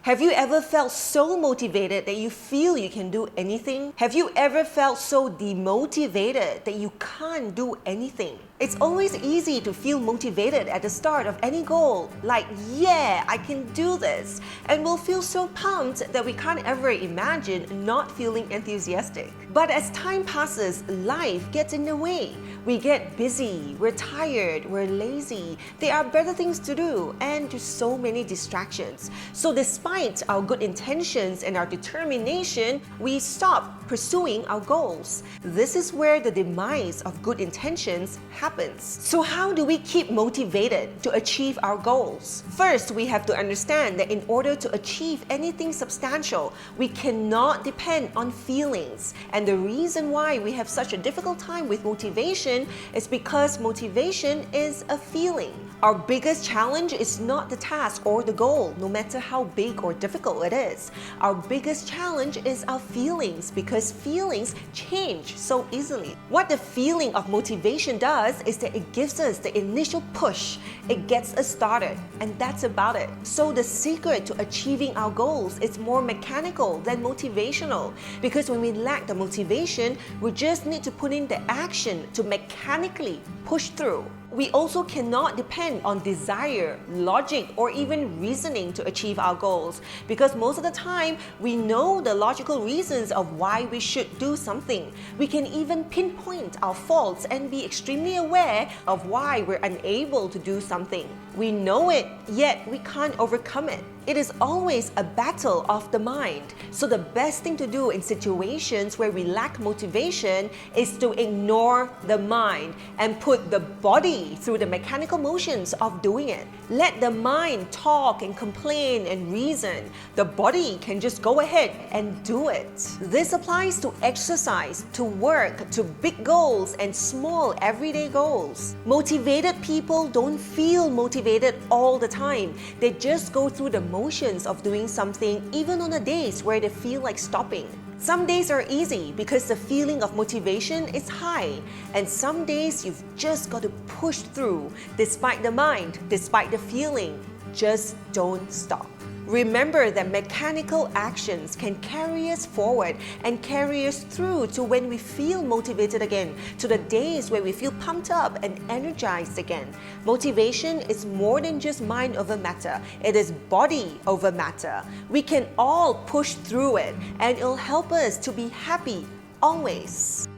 Have you ever felt so motivated that you feel you can do anything? Have you ever felt so demotivated that you can't do anything? It's always easy to feel motivated at the start of any goal, like, yeah, I can do this, and we'll feel so pumped that we can't ever imagine not feeling enthusiastic. But as time passes, life gets in the way. We get busy, we're tired, we're lazy, there are better things to do, and just so many distractions. So despite our good intentions and our determination, we stop pursuing our goals. This is where the demise of good intentions happens. So how do we keep motivated to achieve our goals? First, we have to understand that in order to achieve anything substantial, we cannot depend on feelings. And the reason why we have such a difficult time with motivation is because motivation is a feeling. Our biggest challenge is not the task or the goal, no matter how big or difficult it is. Our biggest challenge is our feelings, because feelings change so easily. What the feeling of motivation does is that it gives us the initial push. It gets us started, and that's about it. So the secret to achieving our goals is more mechanical than motivational, because when we lack the motivation, we just need to put in the action to mechanically push through. We also cannot depend on desire, logic, or even reasoning to achieve our goals, because most of the time we know the logical reasons of why we should do something. We can even pinpoint our faults and be extremely aware of why we're unable to do something. We know it, yet we can't overcome it. It is always a battle of the mind. So the best thing to do in situations where we lack motivation is to ignore the mind and put the body through the mechanical motions of doing it. Let the mind talk and complain and reason. The body can just go ahead and do it. This applies to exercise, to work, to big goals and small everyday goals. Motivated people don't feel motivated all the time. They just go through the motions of doing something even on the days where they feel like stopping. Some days are easy because the feeling of motivation is high, and some days you've just got to push through despite the mind, despite the feeling. Just don't stop. Remember that mechanical actions can carry us forward and carry us through to when we feel motivated again, to the days where we feel pumped up and energized again. Motivation is more than just mind over matter. It is body over matter. We can all push through it, and it'll help us to be happy always.